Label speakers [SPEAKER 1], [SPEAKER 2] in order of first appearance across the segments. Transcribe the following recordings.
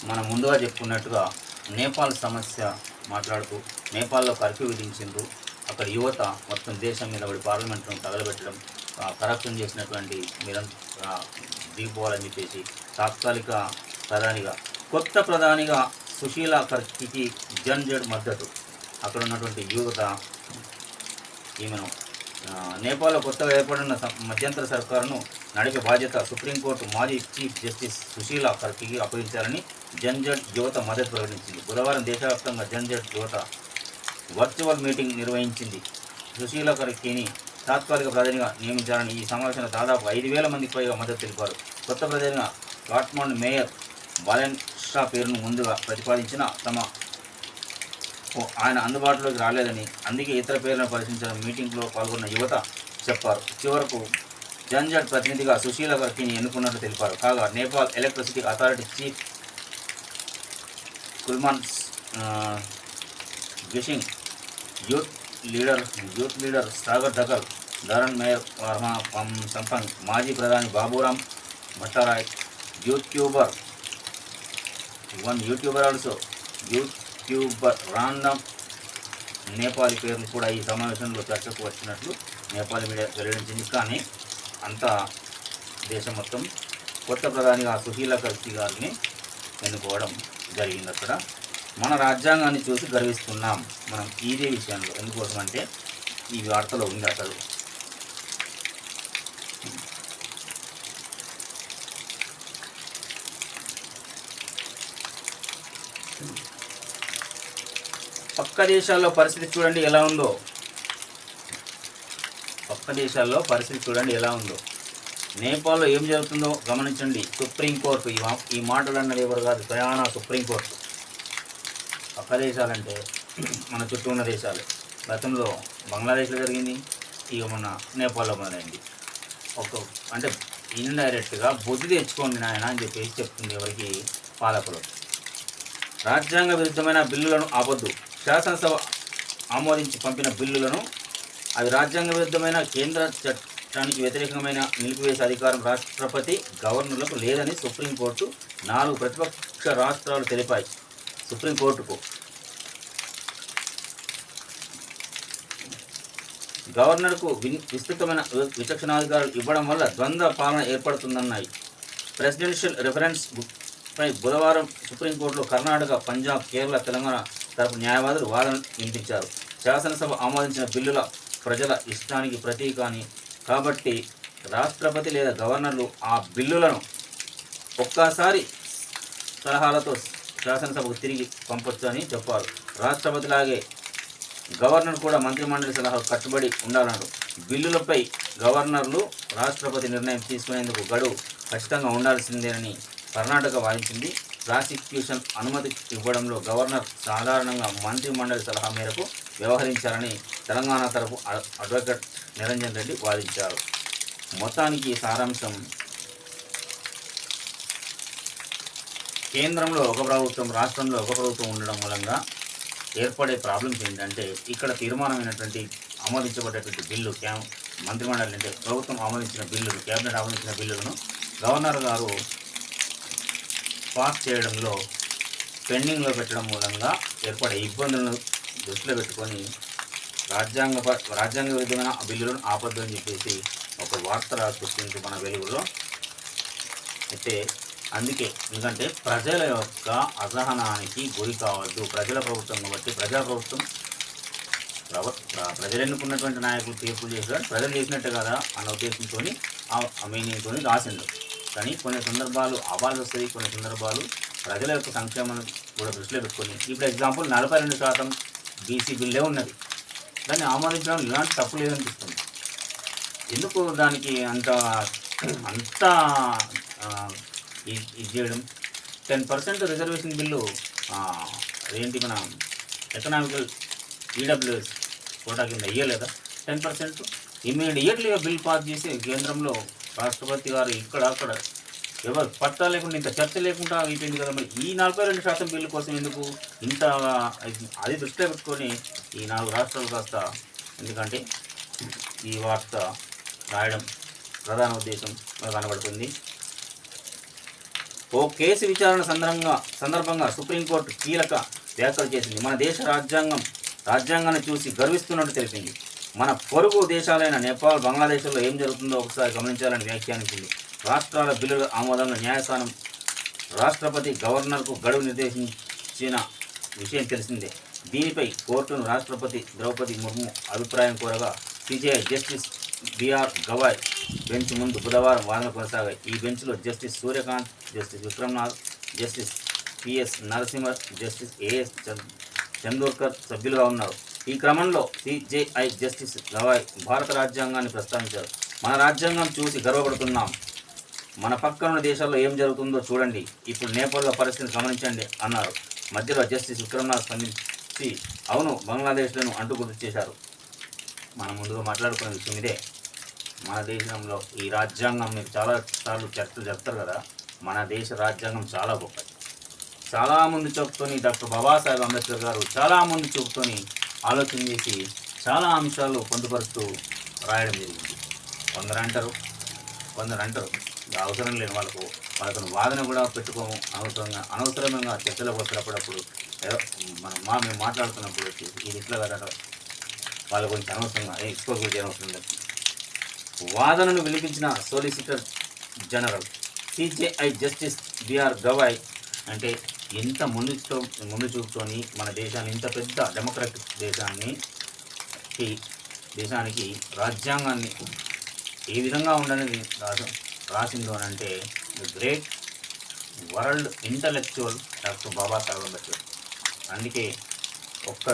[SPEAKER 1] మనం ముందుగా చెప్పుకున్నట్టుగా నేపాల్ సమస్య మాట్లాడుతూ నేపాల్లో కర్ఫ్యూ విధించిండ్రు. అక్కడ యువత మొత్తం దేశం మీద పడి పార్లమెంట్ను తగలబెట్టడం, కరప్షన్ చేసినటువంటి దిగిపోవాలని చెప్పేసి తాత్కాలిక ప్రధానిగా కొత్త ప్రధానిగా సుశీలా కర్కీకి జన్జడ్ మద్దతు. అక్కడ ఉన్నటువంటి యువత ఈమెను నేపాల్లో కొత్తగా ఏర్పడిన మధ్యంతర సర్కారును నడిపే బాధ్యత సుప్రీంకోర్టు మాజీ చీఫ్ జస్టిస్ సుశీలా కర్కీకి అప్పగించాలని జన్జడ్ యువత మద్దతు ప్రకటించింది. బుధవారం దేశవ్యాప్తంగా జన్జడ్ యువత వర్చువల్ మీటింగ్ నిర్వహించింది. సుశీలా కర్కీని తాత్కాలిక ప్రధానిగా నియమించాలని ఈ సమావేశంలో దాదాపు 5,000 మందికి పైగా మద్దతు తెలిపారు. కొత్త ప్రధానిగా కాఠ్మండు మేయర్ బాలెన్ షా పేరును ముందుగా ప్రతిపాదించిన ఆయన అందుబాటులోకి రాలేదని, అందుకే ఇతర పేర్లను పరిశీలించిన మీటింగ్లో పాల్గొన్న యువత చెప్పారు. చివరకు జన్జడ్ ప్రతినిధిగా సుశీలా కర్కీని ఎన్నుకున్నట్లు తెలిపారు. కాగా Nepal electricity authority chief Kulman Ghising, youth leader Sagar Dhakal, Dharan mayor Varma Sampang, మాజీ ప్రధాని బాబురామ్ భట్టారాయ్, యూట్యూబర్ రాండమ్ నేపాలీ పేర్లు కూడా ఈ సమావేశంలో చర్చకు వచ్చినట్లు నేపాలీ మీడియా వెల్లడించింది. కానీ అంతా దేశం మొత్తం కొత్త ప్రధానిగా సుశీలా కర్కీ గారిని ఎన్నుకోవడం జరిగింది. అక్కడ మన రాజ్యాంగాన్ని చూసి గర్విస్తున్నాం మనం ఇదే విషయంలో. ఎందుకోసం అంటే ఈ వార్తలో ఉంది అసలు. పక్క దేశాల్లో పరిస్థితి చూడండి ఎలా ఉందో. నేపాల్లో ఏం జరుగుతుందో గమనించండి. సుప్రీంకోర్టు, ఈ మాటలు అన్నది ఎవరు కాదు, ప్రయాణ సుప్రీంకోర్టు. పక్క దేశాలంటే మన చుట్టూ ఉన్న దేశాలు. గతంలో బంగ్లాదేశ్లో జరిగింది, ఇక మొన్న నేపాల్లో మొదలైంది. అంటే ఇండైరెక్ట్గా బుద్ధి తెచ్చుకోండి నాయన అని చెప్పేసి చెప్తుంది ఎవరికి, పాలకులు. రాజ్యాంగ విరుద్ధమైన బిల్లులను ఆపొద్దు. శాసనసభ ఆమోదించి పంపిన బిల్లులను అవి రాజ్యాంగ విరుద్ధమైన, కేంద్ర చట్టానికి వ్యతిరేకమైన నిలిపివేసే అధికారం రాష్ట్రపతి, గవర్నర్లకు లేదని సుప్రీంకోర్టు 4 ప్రతిపక్ష రాష్ట్రాలు తెలిపాయి. సుప్రీంకోర్టుకు గవర్నర్కు విస్తృతమైన విచక్షణాధికారాలు ఇవ్వడం వల్ల ద్వంద్వ పాలన ఏర్పడుతుందన్నాయి. ప్రెసిడెన్షియల్ రెఫరెన్స్ పై బుధవారం సుప్రీంకోర్టులో కర్ణాటక, పంజాబ్, కేరళ, తెలంగాణ తరపు న్యాయవాదులు వాదన వినిపించారు. శాసనసభ ఆమోదించిన బిల్లుల ప్రజల ఇష్టానికి ప్రతీక అని, కాబట్టి రాష్ట్రపతి లేదా గవర్నర్లు ఆ బిల్లులను ఒక్కసారి సలహాలతో శాసనసభకు తిరిగి పంపొచ్చు అని చెప్పారు. రాష్ట్రపతిలాగే గవర్నర్ కూడా మంత్రిమండలి సలహాకు కట్టుబడి ఉండాలన్నారు. బిల్లులపై గవర్నర్లు రాష్ట్రపతి నిర్ణయం తీసుకునేందుకు గడువు ఖచ్చితంగా ఉండాల్సిందేనని కర్ణాటక వాదించింది. ప్రాసిక్యూషన్ అనుమతి ఇవ్వడంలో గవర్నర్ సాధారణంగా మంత్రిమండలి సలహా మేరకు వ్యవహరించాలని తెలంగాణ తరపు అడ్వకేట్ నిరంజన్ రెడ్డి వాదించారు. మొత్తానికి సారాంశం, కేంద్రంలో ఒక ప్రభుత్వం, రాష్ట్రంలో ఒక ప్రభుత్వం ఉండడం మూలంగా ఏర్పడే ప్రాబ్లమ్స్ ఏంటంటే, ఇక్కడ తీర్మానమైనటువంటి ఆమోదించబడేటువంటి బిల్లు మంత్రిమండలి అంటే ప్రభుత్వం ఆమోదించిన బిల్లులు, కేబినెట్ ఆమోదించిన బిల్లులను గవర్నర్ గారు పాస్ చేయడంలో పెండింగ్లో పెట్టడం మూలంగా ఏర్పడే ఇబ్బందులను దృష్టిలో పెట్టుకొని రాజ్యాంగ విరుద్ధమైన బిల్లులను ఆపొద్దు అని చెప్పేసి ఒక వార్త రాసుకొచ్చింది మన వెలుగులో. అయితే అందుకే, ఎందుకంటే ప్రజల యొక్క అసహనానికి గురి కావద్దు. ప్రజల ప్రభుత్వం కాబట్టి ప్రజాప్రభుత్వం, ప్రజలు ఎన్నుకున్నటువంటి నాయకులు తీర్పులు చేశారు, ప్రజలు చేసినట్టే కదా అన్న ఉద్దేశంతో ఆ మీనింగ్తో రాసిండు. కానీ కొన్ని సందర్భాలు ఆపాల్సి వస్తుంది, కొన్ని సందర్భాలు ప్రజల యొక్క సంక్షేమాన్ని కూడా దృష్టిలో పెట్టుకొని, ఇప్పుడు ఎగ్జాంపుల్ 42% బీసీ బిల్లే ఉన్నది, దాన్ని ఆమోదించడం ఇలాంటి తప్పు లేదనిపిస్తుంది. ఎందుకు దానికి అంత ఇది చేయడం? 10% రిజర్వేషన్ బిల్లు ఏంటి, మన ఎకనామికల్ ఈడబ్ల్యూఎస్ కోటా కింద ఇయ్యలేదా 10%? ఇమ్మీడియట్లీగా బిల్ పాస్ చేసి కేంద్రంలో రాష్ట్రపతి గారు ఇక్కడ అక్కడ ఎవరు పట్టా లేకుండా, ఇంత చర్చ లేకుండా అయిపోయింది కదా. మరి ఈ 42% బిల్లు కోసం ఎందుకు ఇంత అది దృష్టిలో పెట్టుకొని ఈ 4 రాష్ట్రాలు కాస్త, ఎందుకంటే ఈ వార్త రాయడం ప్రధాన ఉద్దేశం కనబడుతుంది. ఓ కేసు విచారణ సందర్భంగా సుప్రీంకోర్టు కీలక వ్యాఖ్యలు చేసింది. మన దేశ రాజ్యాంగాన్ని చూసి గర్విస్తున్నట్టు తెలిపింది. మన పొరుగు దేశాలైన నేపాల్, బంగ్లాదేశ్లో ఏం జరుగుతుందో ఒకసారి గమనించాలని వ్యాఖ్యానించింది. రాష్ట్రాల బిల్లుల ఆమోదంలో న్యాయస్థానం రాష్ట్రపతి గవర్నర్కు గడువు నిర్దేశించిన విషయం తెలిసిందే. దీనిపై కోర్టును రాష్ట్రపతి ద్రౌపది ముర్ము అభిప్రాయం కోరగా CJI justice BR Gavai bench ముందు బుధవారం వాదనలు కొనసాగాయి. ఈ బెంచ్లో justice Suryakant, justice Vikramnath, justice PS Narasimha, justice AS Chandorkar సభ్యులుగా ఉన్నారు. ఈ క్రమంలో సిజేఐ జస్టిస్ గవాయ్ భారత రాజ్యాంగాన్ని ప్రస్తావించారు. మన రాజ్యాంగం చూసి గర్వపడుతున్నాం. మన పక్కనున్న దేశాల్లో ఏం జరుగుతుందో చూడండి. ఇప్పుడు నేపాల్లో పరిస్థితిని గమనించండి అన్నారు. మధ్యలో జస్టిస్ విక్రమ్నాథ్ స్పందించి అవును, బంగ్లాదేశ్లను అంటూ గుర్తు చేశారు. మనం ముందుగా మాట్లాడుకునే విషయం ఇదే. మన దేశంలో ఈ రాజ్యాంగం మీరు చాలాసార్లు చర్చలు చెప్తారు కదా, మన దేశ రాజ్యాంగం చాలా గొప్పది. చాలా ముందు చూపుతోని డాక్టర్ బాబాసాహెబ్ అంబేద్కర్ గారు చాలా ముందు చూపుతోని ఆలోచన చేసి చాలా అంశాలు పొందుపరుస్తూ రాయడం జరిగింది. కొందరు అంటారు అవసరం లేని వాళ్ళకు వాదన కూడా పెట్టుకోము, అనవసరంగా చర్చలకు వస్తున్నప్పుడు ఏదో మేము మాట్లాడుతున్నప్పుడు ఇది ఇట్లా కదా వాళ్ళ గురించి అనవసరంగా ఎక్స్పోజ్ గురించి అనవసరం లేదు. వాదనను వినిపించిన solicitor general CJI justice BR Gavai అంటే ఎంత ముందు చూపుతోని మన దేశాన్ని, ఇంత పెద్ద డెమోక్రటిక్ దేశానికి రాజ్యాంగాన్ని ఏ విధంగా ఉండని రాసిందో అని అంటే the great world intellectual doctor Babasaheb Ambedkar. అందుకే ఒక్క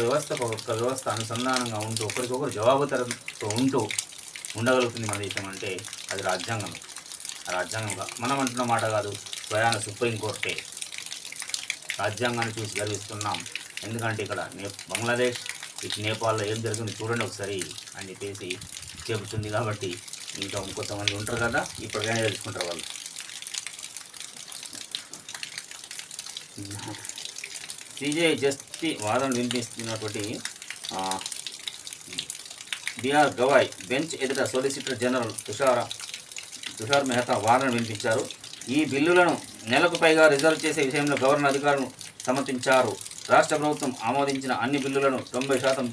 [SPEAKER 1] వ్యవస్థ అనుసంధానంగా ఉంటూ ఒకరికొకరు జవాబుదారీతో ఉండగలుగుతుంది మన దేశం అంటే అది రాజ్యాంగం. రాజ్యాంగంగా మనం అంటున్న మాట కాదు, స్వయాన సుప్రీంకోర్టే రాజ్యాంగాన్ని చూసి గర్విస్తున్నాం. ఎందుకంటే ఇక్కడ బంగ్లాదేశ్, ఇటు నేపాల్లో ఏం జరుగుతుంది చూడండి ఒకసారి అని చెప్పేసి చెబుతుంది. కాబట్టి ఇంకా ఇంకొంతమంది ఉంటారు కదా, ఇప్పటికైనా తెలుసుకుంటారు వాళ్ళు. సిజేఐ జస్టి వాదన వినిపిస్తున్నటువంటి బిఆర్ గవాయ్ బెంచ్ ఎదుట సోలిసిటర్ జనరల్ తుషార్ మెహతా వాదన వినిపించారు. ఈ బిల్లులను నెలకు పైగా రిజర్వ్ చేసే విషయంలో గవర్నర్ అధికారులను సమర్థించారు. రాష్ట్ర ప్రభుత్వం ఆమోదించిన అన్ని బిల్లులలో 90%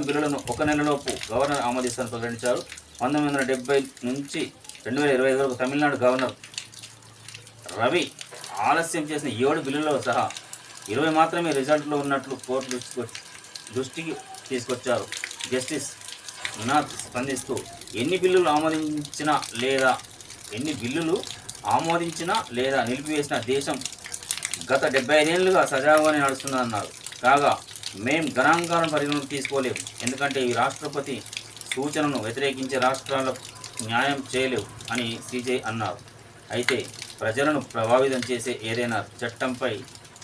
[SPEAKER 1] బిల్లులను ఒక నెలలోపు గవర్నర్ ఆమోదిస్తారని ప్రకటించారు. 1970 నుంచి 2025 వరకు తమిళనాడు గవర్నర్ రవి ఆలస్యం చేసిన 7 బిల్లులలో సహా 20 మాత్రమే రిజల్ట్లో ఉన్నట్లు కోర్టు దృష్టికి తీసుకొచ్చారు. జస్టిస్ నాథ్ స్పందిస్తూ ఎన్ని బిల్లులు ఆమోదించినా లేదా నిలిపివేసిన దేశం గత 75 ఏళ్ళుగా సజావుగానే నడుస్తుందన్నారు. కాగా మేం గణాంకాలను పరిగణలోకి తీసుకోలేము, ఎందుకంటే ఈ రాష్ట్రపతి సూచనను వ్యతిరేకించే రాష్ట్రాలకు న్యాయం చేయలేవు అని సిజే అన్నారు. అయితే ప్రజలను ప్రభావితం చేసే ఏదైనా చట్టంపై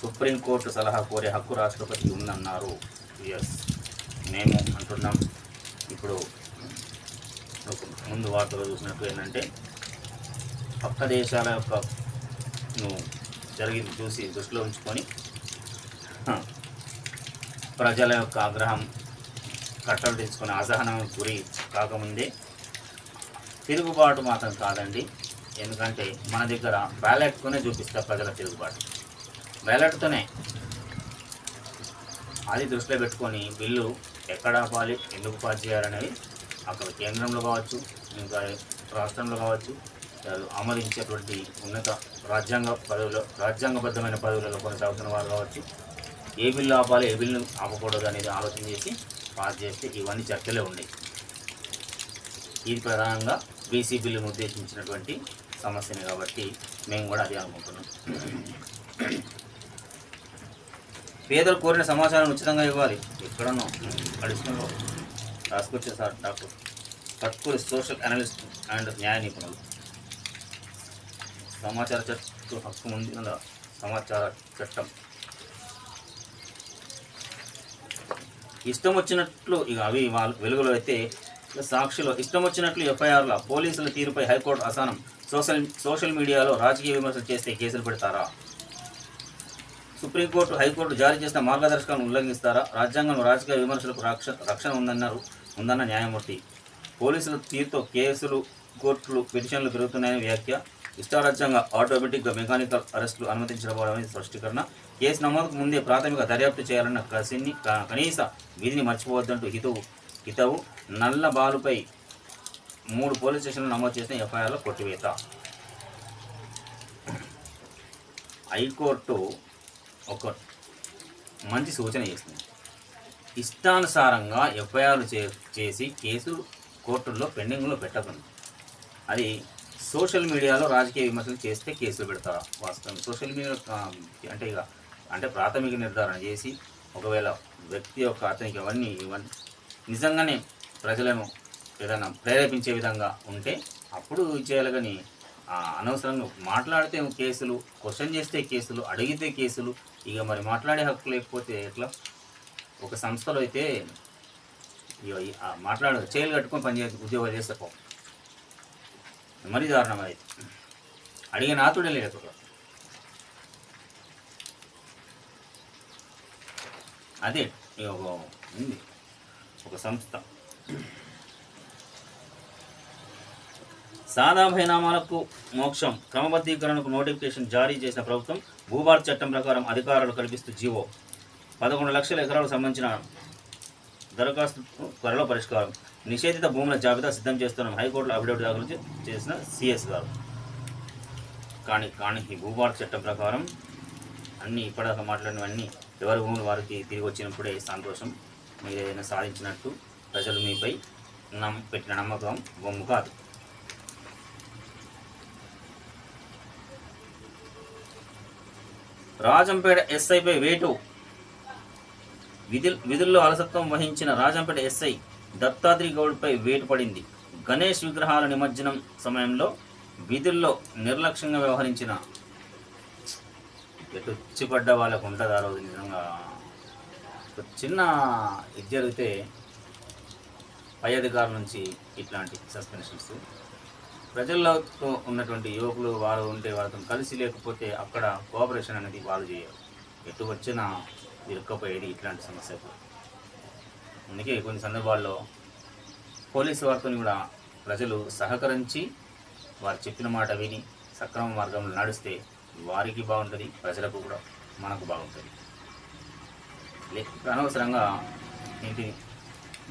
[SPEAKER 1] సుప్రీంకోర్టు సలహా కోరే హక్కు రాష్ట్రపతికి ఉందన్నారు. ఎస్, మేము అంటున్నాం. ఇప్పుడు ముందు వార్తలో చూసినట్టు ఏంటంటే పక్క దేశాల యొక్క జరిగింది చూసి దృష్టిలో ఉంచుకొని ప్రజల యొక్క ఆగ్రహం కట్టలు తెచ్చుకొని అసహనం గురి కాకముందే తిరుగుబాటు మాత్రం కాదండి. ఎందుకంటే మన దగ్గర బ్యాలెట్తోనే చూపిస్తారు ప్రజల తిరుగుబాటు, బ్యాలెట్తోనే. అది దృష్టిలో పెట్టుకొని బిల్లు ఎక్కడ ఆపాలి, ఎందుకు పాస్ చేయాలనేది అక్కడ కేంద్రంలో కావచ్చు, ఇంకా రాష్ట్రంలో కావచ్చు, ఆమోదించేటువంటి ఉన్నత రాజ్యాంగబద్ధమైన పదవులలో కొనసాగుతున్న వారు కావచ్చు, ఏ బిల్లు ఆపాలి, ఏ బిల్లు ఆపకూడదు అనేది ఆలోచన చేసి పాస్ చేస్తే ఇవన్నీ చర్చలే ఉండేవి. ఇది ప్రధానంగా బీసీ బిల్లును ఉద్దేశించినటువంటి సమస్యనే కాబట్టి మేము కూడా అదే అనుకుంటున్నాం. పేదలు కోరిన సమాచారం ఉచితంగా ఇవ్వాలి. ఎక్కడనో అడిషనల్లో రాసుకొచ్చారు సార్ డాక్టర్ తక్కువ సోషల్ అనలిస్ట్ అండ్ న్యాయ నిపుణులు. సమాచార చట్టం హక్కు ఉంది కదా, సమాచార చట్టం ఇష్టం వచ్చినట్లు ఇక అవి వెలుగులో అయితే సాక్షిలో ఇష్టం వచ్చినట్లు ఎఫ్ఐఆర్ల పోలీసుల తీరుపై హైకోర్టు అసహనం. సోషల్ మీడియాలో రాజకీయ విమర్శలు చేస్తే కేసులు పెడతారా? సుప్రీంకోర్టు హైకోర్టు జారీ చేసిన మార్గదర్శకాలను ఉల్లంఘిస్తారా? రాజ్యాంగంలో రాజకీయ విమర్శలకు రక్షణ ఉందన్న న్యాయమూర్తి. పోలీసుల తీరుతో కేసులు, కోర్టులు, పిటిషన్లు పెరుగుతున్నాయని వ్యాఖ్య. ఇష్టారాజ్యంగా ఆటోమేటిక్గా మెకానికల్ అరెస్టులు అనుమతించడం అనేది స్పష్టీకరణ. కేసు నమోదుకు ముందే ప్రాథమిక దర్యాప్తు చేయాలన్న కనీస విధిని మర్చిపోవద్దంటూ హితవు. నల్లబాలుపై 3 పోలీస్ స్టేషన్లు నమోదు చేసిన ఎఫ్ఐఆర్లో కొట్టివేత. హైకోర్టు ఒక మంచి సూచన చేసింది. ఇష్టానుసారంగా ఎఫ్ఐఆర్లు చేసి కేసులు కోర్టుల్లో పెండింగ్లో పెట్టకుండా, అది సోషల్ మీడియాలో రాజకీయ విమర్శలు చేస్తే కేసులు పెడతారా? వాస్తవం సోషల్ మీడియా అంటే ప్రాథమిక నిర్ధారణ చేసి ఒకవేళ వ్యక్తి యొక్క అతనికి ఇవన్నీ నిజంగానే ప్రజలను ఏదైనా ప్రేరేపించే విధంగా ఉంటే అప్పుడు చేయాలి. కానీ అనవసరంగా మాట్లాడితే కేసులు, క్వశ్చన్ చేస్తే కేసులు, అడిగితే కేసులు, ఇక మరి మాట్లాడే హక్కు లేకపోతే ఎట్లా? ఒక సంస్థలో అయితే చేయలు కట్టుకొని పనిచేసి ఉద్యోగాలు చేస్తే మరీ దారుణం. అయితే అడిగే నాతుడే లేకపోతే అదే ఉంది ఒక సంస్థ. సాదా బైనామాలకు మోక్షం క్రమబద్ధీకరణకు నోటిఫికేషన్ జారీ చేసిన ప్రభుత్వం. భూభారత చట్టం ప్రకారం అధికారులు కల్పిస్తూ జీవో. 11 లక్షల ఎకరాలకు సంబంధించిన దరఖాస్తు త్వరలో పరిష్కారం. నిషేధిత భూముల జాబితా సిద్ధం చేస్తున్నాం. హైకోర్టులో అఫిడవిట్ దాఖలు చేసిన సిఎస్ గారు. కానీ ఈ భూభారత చట్టం ప్రకారం అన్నీ ఇప్పటిదాకా మాట్లాడినవన్నీ ఎవరి భూములు వారికి తిరిగి వచ్చినప్పుడే సంతోషం. మీరు ఏదైనా సాధించినట్టు ప్రజలు మీపై పెట్టిన నమ్మకం బొమ్ము కాదు. రాజంపేట ఎస్ఐపై వేటు. విధుల్లో అలసత్వం వహించిన రాజంపేట ఎస్ఐ దత్తాత్రి గౌడ్పై వేటు పడింది. గణేష్ విగ్రహాల నిమజ్జనం సమయంలో విధుల్లో నిర్లక్ష్యంగా వ్యవహరించిన ఎటుచ్చిపడ్డ వాళ్ళకు ఉంటుంది ఆ రోజు. నిజంగా చిన్న ఇది జరిగితే పై అధికారుల నుంచి ఇట్లాంటి సస్పెన్షన్స్. ప్రజల్లో ఉన్నటువంటి యువకులు వారు ఉంటే వాళ్ళతో కలిసి లేకపోతే అక్కడ కోఆపరేషన్ అనేది వాళ్ళు చేయరు. ఎటు వచ్చినా ఇరుక్కపోయేది ఇట్లాంటి సమస్యకు. అందుకే కొన్ని సందర్భాల్లో పోలీసు వారితో కూడా ప్రజలు సహకరించి వారు చెప్పిన మాట విని సక్రమ మార్గంలో నడిస్తే వారికి బాగుంటుంది, ప్రజలకు కూడా మనకు బాగుంటుంది. అనవసరంగా ఏంటి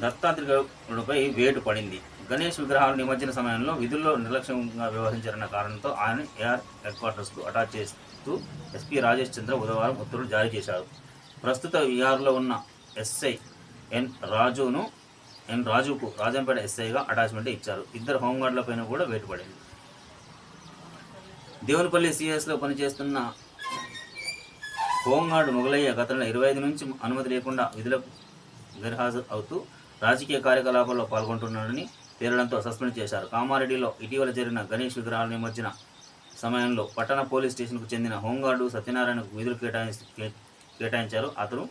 [SPEAKER 1] దత్తాత్రి గౌడ్పై వేటు పడింది. గణేష్ విగ్రహాల నిమజ్జన సమయంలో విధుల్లో నిర్లక్ష్యంగా వ్యవహరించారన్న కారణంతో ఆయన ఏఆర్ హెడ్ క్వార్టర్స్కు అటాచ్ చేస్తూ ఎస్పీ రాజేష్ చంద్ర బుధవారం ఉత్తర్వులు జారీ చేశారు. ప్రస్తుత విఆర్లో ఉన్న ఎస్ఐ ఎన్ రాజుకు రాజంపేట ఎస్ఐగా అటాచ్మెంట్ ఇచ్చారు. 2 హోంగార్డులపైన కూడా వేటు పడింది. దేవునిపల్లి సిఎస్లో పనిచేస్తున్న హోంగార్డు మొగలయ్య గత 25 నుంచి అనుమతి లేకుండా విధులకు గైర్హాజరు అవుతూ రాజకీయ కార్యకలాపాల్లో పాల్గొంటున్నాడని తేలడంతో సస్పెండ్ చేశారు. కామారెడ్డిలో ఇటీవల జరిగిన గణేష్ విగ్రహాల నిమజ్జన సమయంలో పట్టణ పోలీస్ స్టేషన్కు చెందిన హోంగార్డు సత్యనారాయణకు విధులు కేటాయించారు. అతను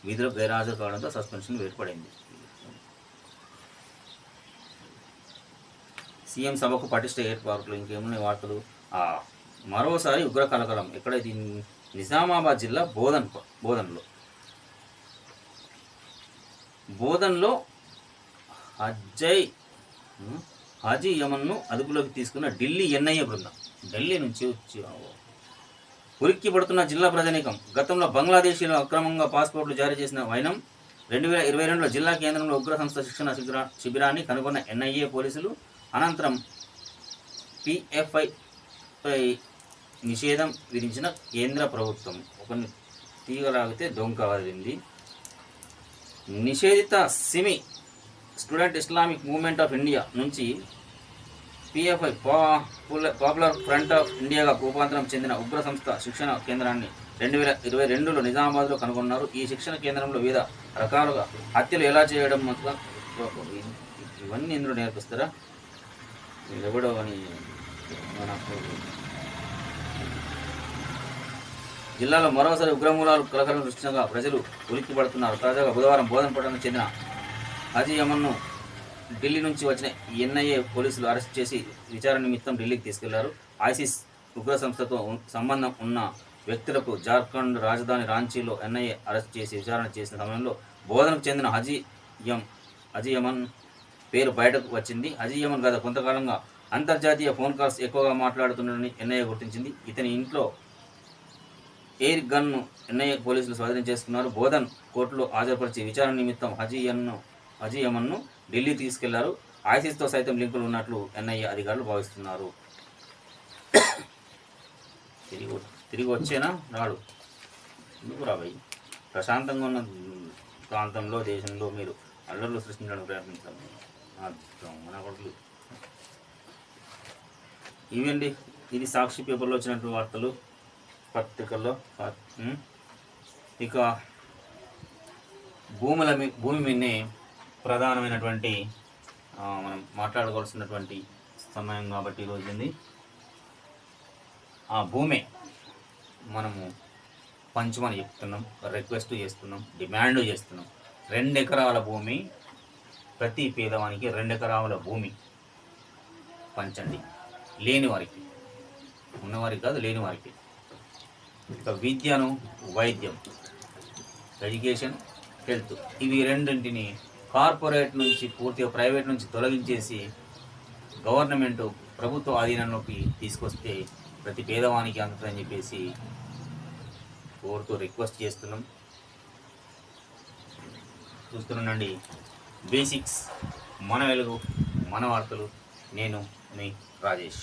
[SPEAKER 1] విధులకు గైర్హాజరు కావడంతో సస్పెన్షన్ వేటుపడింది. సీఎం సభకు పటిష్ట ఏర్పాట్లు. ఇంకేమున్నాయి వార్తలు? మరోసారి ఉగ్ర కలకలం. ఎక్కడైతే నిజామాబాద్ జిల్లా బోధన్లో హాజీ యమన్ను అదుపులోకి తీసుకున్న ఢిల్లీ ఎన్ఐఏ బృందం. ఢిల్లీ నుంచి ఉరికి పడుతున్న జిల్లా ప్రజానీకం. గతంలో బంగ్లాదేశీలో అక్రమంగా పాస్పోర్ట్లు జారీ చేసిన వైనం 2022లో జిల్లా కేంద్రంలో ఉగ్ర సంస్థ శిక్షణ శిబిరాన్ని కనుగొన్న ఎన్ఐఏ పోలీసులు. అనంతరం పిఎఫ్ఐపై నిషేధం విధించిన కేంద్ర ప్రభుత్వం. ఒకరిని తీగలాగితే దొంగ వదిలింది. నిషేధిత SIMI student Islamic movement of India నుంచి పిఎఫ్ఐ పాపులర్ ఫ్రంట్ ఆఫ్ ఇండియాగా రూపాంతరం చెందిన ఉగ్ర సంస్థ శిక్షణ కేంద్రాన్ని 2022లో నిజామాబాద్లో కనుగొన్నారు. ఈ శిక్షణ కేంద్రంలో వివిధ రకాలుగా హత్యలు ఎలా చేయడం ఇవన్నీ ఇందులో నేర్పిస్తారా? ఎవడో అని మనకు జిల్లాలో మరోసారి ఉగ్రమూలాలు కలకలం సృష్టించగా ప్రజలు ఉలిక్కి పడుతున్నారు. తాజాగా బుధవారం బోధనపట్నానికి చెందిన హాజీ యమన్ను ఢిల్లీ నుంచి వచ్చిన ఎన్ఐఏ పోలీసులు అరెస్ట్ చేసి విచారణ నిమిత్తం ఢిల్లీకి తీసుకెళ్లారు. ఐసిస్ ఉగ్ర సంస్థతో సంబంధం ఉన్న వ్యక్తులకు జార్ఖండ్ రాజధాని రాంచీలో ఎన్ఐఏ అరెస్ట్ చేసి విచారణ చేసిన సమయంలో బోధనకు చెందిన హాజీ యమన్ పేరు బయటకు వచ్చింది. హాజీ యమన్ గత కొంతకాలంగా అంతర్జాతీయ ఫోన్ కాల్స్ ఎక్కువగా మాట్లాడుతున్నాడని ఎన్ఐఏ గుర్తించింది. ఇతని ఇంట్లో ఎయిర్ గన్ను ఎన్ఐఏ పోలీసులు స్వాధీనం చేసుకున్నారు. బోధన్ కోర్టులో హాజరుపరిచి విచారణ నిమిత్తం హజీ యమన్ను ఢిల్లీ తీసుకెళ్లారు. ఐసిస్తో సైతం లింకులు ఉన్నట్లు ఎన్ఐఏ అధికారులు భావిస్తున్నారు. తిరిగి వచ్చేనా రాడు, ఎందుకు రాబోయి ప్రశాంతంగా ఉన్న ప్రాంతంలో దేశంలో మీరు అల్లర్లు సృష్టించడానికి ప్రయత్నించాలి. మన కొడుకులు ఇవండి. ఇది సాక్షి పేపర్లో వచ్చినటువంటి వార్తలు పత్రికల్లో. ఇక భూమి మీదనే ప్రధానమైనటువంటి మనం మాట్లాడుకోవాల్సినటువంటి సమయం కాబట్టి ఈరోజు ఆ భూమి మనము పంచమని చెప్తున్నాం, రిక్వెస్ట్ చేస్తున్నాం, డిమాండ్ చేస్తున్నాం. 2 ఎకరాల భూమి, ప్రతి పేదవానికి 2 ఎకరాల భూమి పంచండి. లేని వారికి, ఉన్నవారికి కాదు, లేని వారికి. ఇక విద్యను, వైద్యం, ఎడ్యుకేషన్, హెల్త్, ఇవి రెండింటిని కార్పొరేట్ నుంచి పూర్తిగా ప్రైవేట్ నుంచి తొలగించేసి గవర్నమెంట్ ప్రభుత్వ ఆధీనంలోకి తీసుకొస్తే ప్రతి పేదవానికి అందుతుందని చెప్పేసి కోరుతూ రిక్వెస్ట్ చేస్తున్నాం. చూస్తున్నానండి బేసిక్స్, మన వెలుగు, మన వార్తలు. నేను మీ రాజేష్.